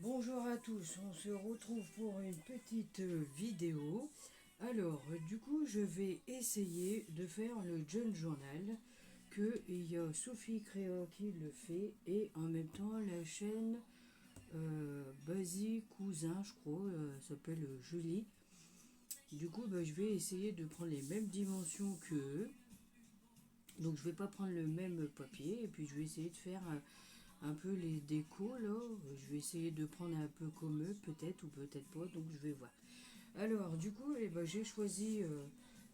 Bonjour à tous, on se retrouve pour une petite vidéo. Alors, du coup, je vais essayer de faire le Junk Journal, que il y a Sophie Créa qui le fait, et en même temps la chaîne Basie Cousin, je crois, s'appelle Julie. Du coup, je vais essayer de prendre les mêmes dimensions que eux. Donc, je vais pas prendre le même papier, et puis je vais essayer de faire un peu les décos là. Je vais essayer de prendre un peu comme eux, peut-être ou peut-être pas, donc je vais voir. Alors, du coup, j'ai choisi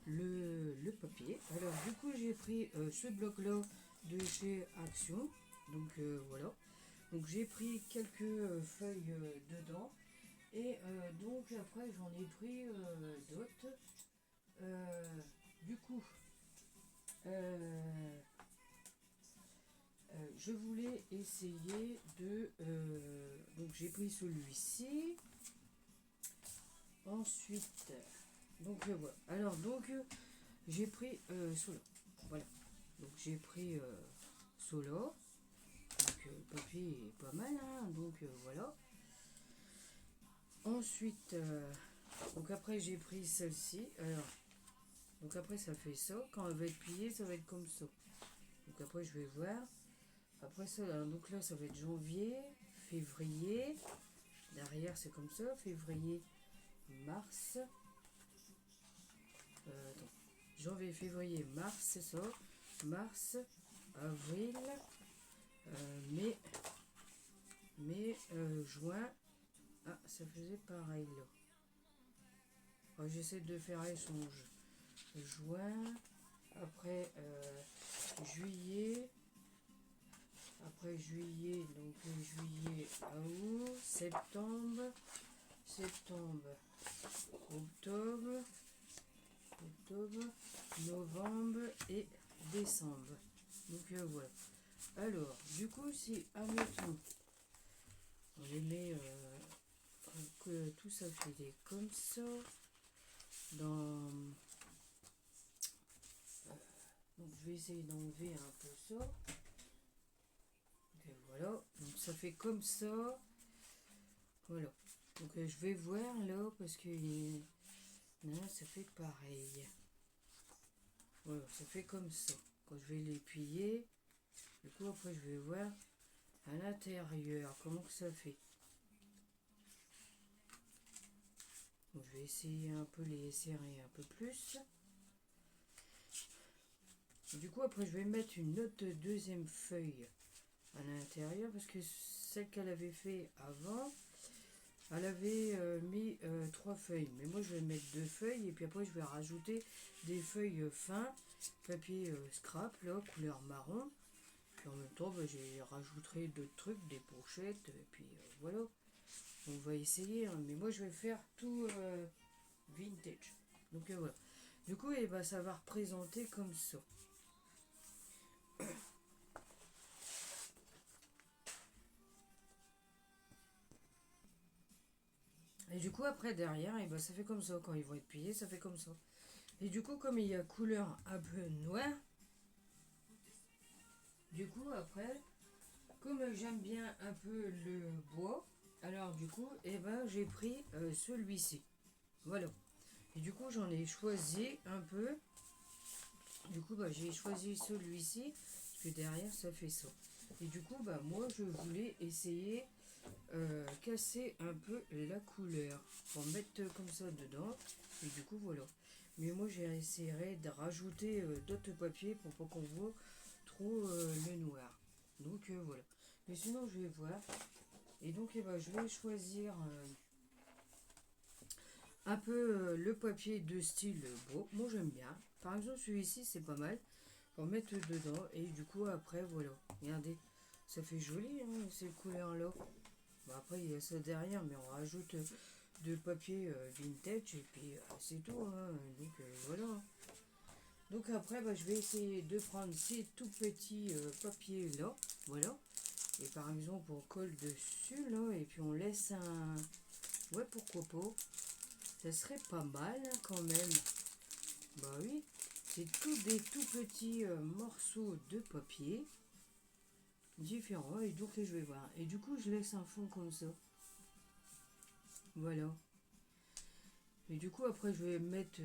le papier. Alors, du coup, j'ai pris ce bloc-là de chez Action. Donc, voilà. Donc, j'ai pris quelques feuilles dedans. Et donc, après, j'en ai pris d'autres. Euh, du coup, euh, je voulais essayer de... donc j'ai pris celui-ci. Ensuite, donc voilà. Alors donc j'ai pris Solo. Voilà. Donc j'ai pris Solo. Donc le papier est pas mal, hein. Donc voilà. Ensuite, donc après j'ai pris celle-ci. Alors, donc après ça fait ça. Quand elle va être pliée, ça va être comme ça. Donc après je vais voir. Après ça, donc là, ça va être janvier, février. Derrière, c'est comme ça, février, mars. Attends. Janvier, février, mars, c'est ça. Mars, avril, mai, juin. Ah, ça faisait pareil là. Oh, j'essaie de faire échange. Juin, après juillet. Après juillet, donc juillet à août, septembre, octobre, novembre et décembre. Donc voilà. Alors, du coup, si, admettons, on les met, que tout ça fait comme ça, dans... donc je vais essayer d'enlever un peu ça. Et voilà, donc ça fait comme ça. Voilà. Donc je vais voir là, parce que non, ça fait pareil. Voilà, ça fait comme ça. Quand je vais les plier, du coup après je vais voir à l'intérieur comment que ça fait. Donc je vais essayer un peu les serrer un peu plus. Du coup après je vais mettre une autre deuxième feuille à l'intérieur, parce que celle qu'elle avait fait avant, elle avait mis 3 feuilles. Mais moi je vais mettre 2 feuilles, et puis après je vais rajouter des feuilles fins, papier scrap là, couleur marron. Puis en même temps, j'ai rajouterai d'autres trucs, des pochettes, et puis voilà. On va essayer, hein. Mais moi je vais faire tout vintage. Donc voilà. Du coup, ça va représenter comme ça. Et du coup, après, derrière, ça fait comme ça. Quand ils vont être pliés, ça fait comme ça. Et du coup, comme il y a couleur un peu noire, du coup, après, comme j'aime bien un peu le bois, alors du coup, j'ai pris celui-ci. Voilà. Et du coup, j'en ai choisi un peu. Du coup, j'ai choisi celui-ci, parce que derrière, ça fait ça. Et du coup, moi, je voulais essayer casser un peu la couleur pour mettre comme ça dedans. Et du coup, voilà. Mais moi, j'essaierai de rajouter d'autres papiers pour pas qu'on voit trop le noir. Donc, voilà. Mais sinon, je vais voir. Et donc, je vais choisir un peu le papier de style beau. Moi, j'aime bien. Par exemple, celui-ci, c'est pas mal pour mettre dedans. Et du coup, après, voilà. Regardez, ça fait joli, hein, ces couleurs-là. Bon, après, il y a ça derrière, mais on rajoute de papier vintage, et puis c'est tout, hein. Donc, voilà. Donc, après, je vais essayer de prendre ces tout petits papiers-là. Voilà. Et par exemple, on colle dessus, là, et puis on laisse un... Ouais, pourquoi pas. Ça serait pas mal, hein, quand même. Bah oui. C'est tout des tout petits morceaux de papier différents. Et donc, je vais voir. Et du coup, je laisse un fond comme ça. Voilà. Et du coup, après, je vais mettre...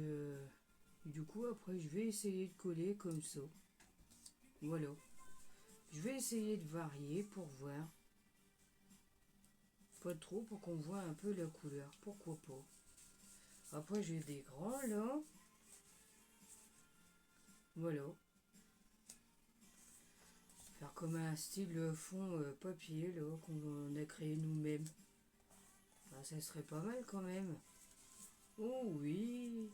du coup, après, je vais essayer de coller comme ça. Voilà. Je vais essayer de varier pour voir. Pas trop, pour qu'on voit un peu la couleur. Pourquoi pas. Après, j'ai des grands, là. Voilà. Faire comme un style fond papier, là, qu'on a créé nous-mêmes. Ben, ça serait pas mal, quand même. Oh oui.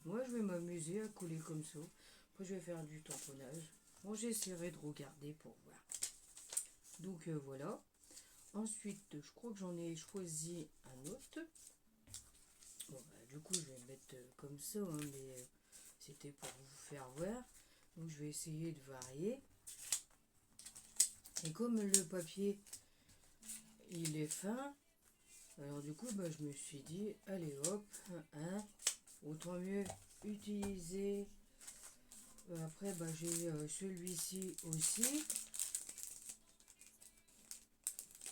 Moi, je vais m'amuser à coller comme ça. Après, je vais faire du tamponnage. Bon, j'essaierai de regarder pour voir. Donc, voilà. Ensuite, je crois que j'en ai choisi un autre. Bon, bah, du coup, je vais mettre comme ça, hein, mais c'était pour vous faire voir. Donc, je vais essayer de varier. Et comme le papier, il est fin, alors du coup, bah, je me suis dit, allez hop, hein, autant mieux utiliser. Après, bah, j'ai celui-ci aussi.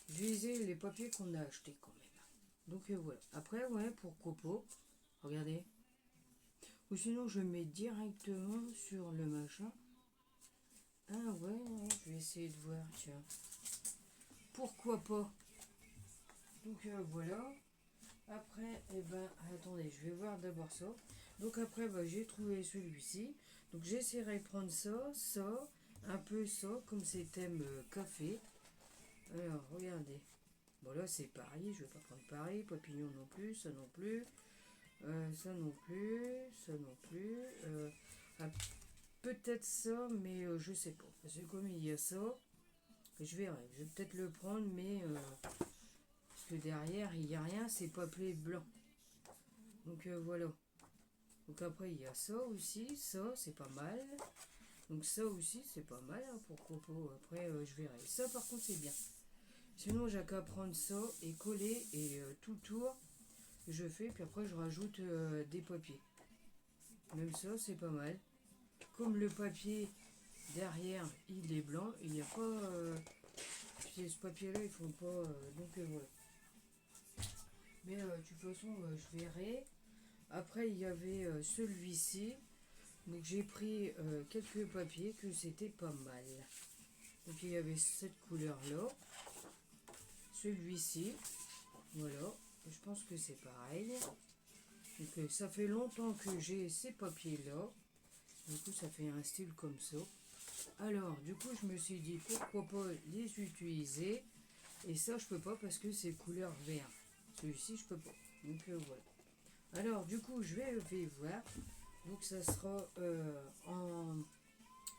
J'ai les papiers qu'on a achetés quand même. Donc voilà. Après, ouais, pour copeaux, regardez. Ou sinon, je mets directement sur le machin. Ah ouais, ouais, je vais essayer de voir, tiens. Pourquoi pas? Donc voilà. Après, eh ben, attendez, je vais voir d'abord ça. Donc après, bah, j'ai trouvé celui-ci. Donc j'essaierai de prendre ça, ça, un peu ça, comme c'est thème café. Alors, regardez. Bon là, c'est pareil, je vais pas prendre pareil. Papillon non plus, ça non plus. Ça non plus, ça non plus. Ah, peut-être ça, mais je sais pas. Parce que comme il y a ça, je verrai. Je vais peut-être le prendre, mais parce que derrière, il n'y a rien, c'est papier blanc. Donc voilà. Donc après, il y a ça aussi. Ça, c'est pas mal. Donc ça aussi, c'est pas mal hein, pour copeaux. Après, je verrai. Ça, par contre, c'est bien. Sinon, j'ai qu'à prendre ça et coller et tout le tour, je fais. Puis après, je rajoute des papiers. Même ça, c'est pas mal. Comme le papier derrière, il est blanc, il n'y a pas... ce papier-là, ils font pas... donc voilà. Mais de toute façon, je verrai. Après, il y avait celui-ci. Donc j'ai pris quelques papiers que c'était pas mal. Donc il y avait cette couleur-là. Celui-ci. Voilà. Je pense que c'est pareil. Donc ça fait longtemps que j'ai ces papiers-là. Du coup, ça fait un style comme ça. Alors, du coup, je me suis dit pourquoi pas les utiliser. Et ça, je peux pas parce que c'est couleur vert. Celui-ci, je peux pas. Donc voilà. Alors, du coup, je vais voir. Donc, ça sera en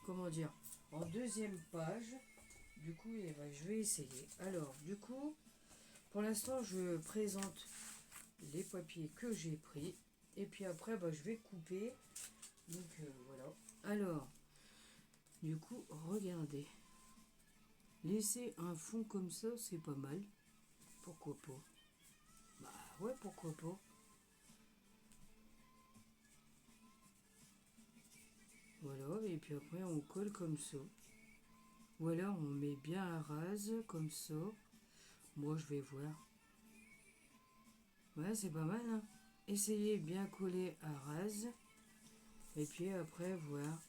comment dire en deuxième page. Du coup, eh ben, je vais essayer. Alors, du coup, pour l'instant, je présente les papiers que j'ai pris. Et puis après, bah, je vais couper. Donc voilà. Alors, du coup, regardez. Laisser un fond comme ça, c'est pas mal. Pourquoi pas? Bah ouais, pourquoi pas? Voilà, et puis après on colle comme ça. Voilà, on met bien à rase comme ça. Moi je vais voir. Ouais, c'est pas mal, hein? Essayez bien coller à rase. Et puis après voir.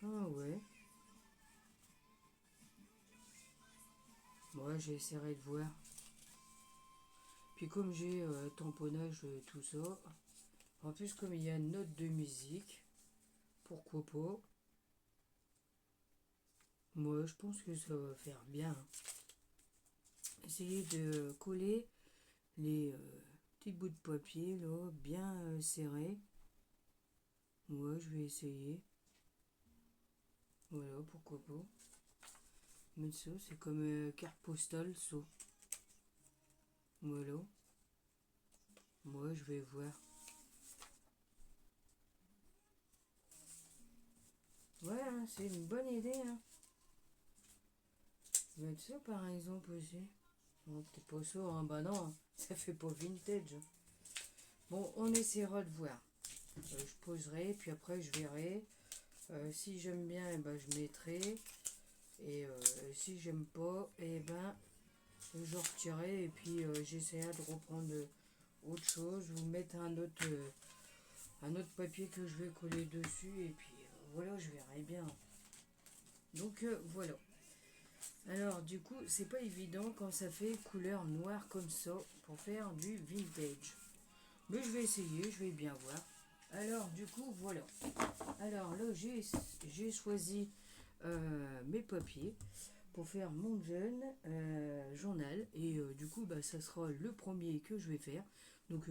Ah ouais. Moi j'essaierai de voir. Puis comme j'ai tamponnage tout ça. En plus comme il y a une note de musique. Pourquoi pas? Moi je pense que ça va faire bien. Essayez de coller les petits bouts de papier là, bien serrés. Moi, je vais essayer. Voilà, pourquoi pas. Mais ça, c'est comme carte postale, ça. Voilà. Moi, je vais voir. Ouais, hein, c'est une bonne idée. Hein. Je vais mettre ça, par exemple, aussi. Non, peut-être pas ça, hein. Bah non, ça fait pas vintage. Bon, on essaiera de voir. Je poserai, puis après, je verrai. Si j'aime bien, eh ben, je mettrai. Et si j'aime pas, eh ben, je retirais et puis j'essayais de reprendre autre chose ou mettre un autre papier que je vais coller dessus et puis voilà, je verrai bien. Donc voilà. Alors du coup, c'est pas évident quand ça fait couleur noire comme ça pour faire du vintage. Mais je vais essayer, je vais bien voir. Alors du coup, voilà. Alors là, j'ai choisi mes papiers pour faire mon jeune journal. Et du coup, bah, ça sera le premier que je vais faire. Donc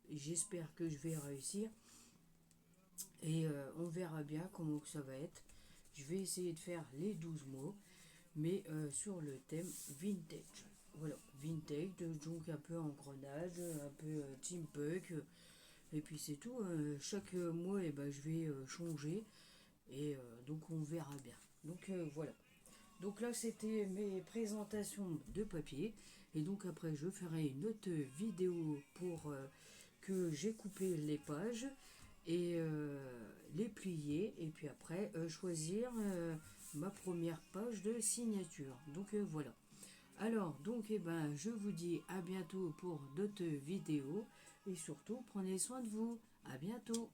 j'espère que je vais réussir. Et on verra bien comment ça va être. Je vais essayer de faire les 12 mots, mais sur le thème vintage. Voilà, vintage, donc un peu engrenage, un peu steampunk. Et puis c'est tout. Chaque mois, eh ben, je vais changer. Et donc on verra bien. Donc voilà. Donc là, c'était mes présentations de papier. Et donc après, je ferai une autre vidéo pour que j'ai coupé les pages et les plier. Et puis après, choisir ma première page de signature. Donc voilà. Alors, donc, eh ben, je vous dis à bientôt pour d'autres vidéos. Et surtout, prenez soin de vous. À bientôt.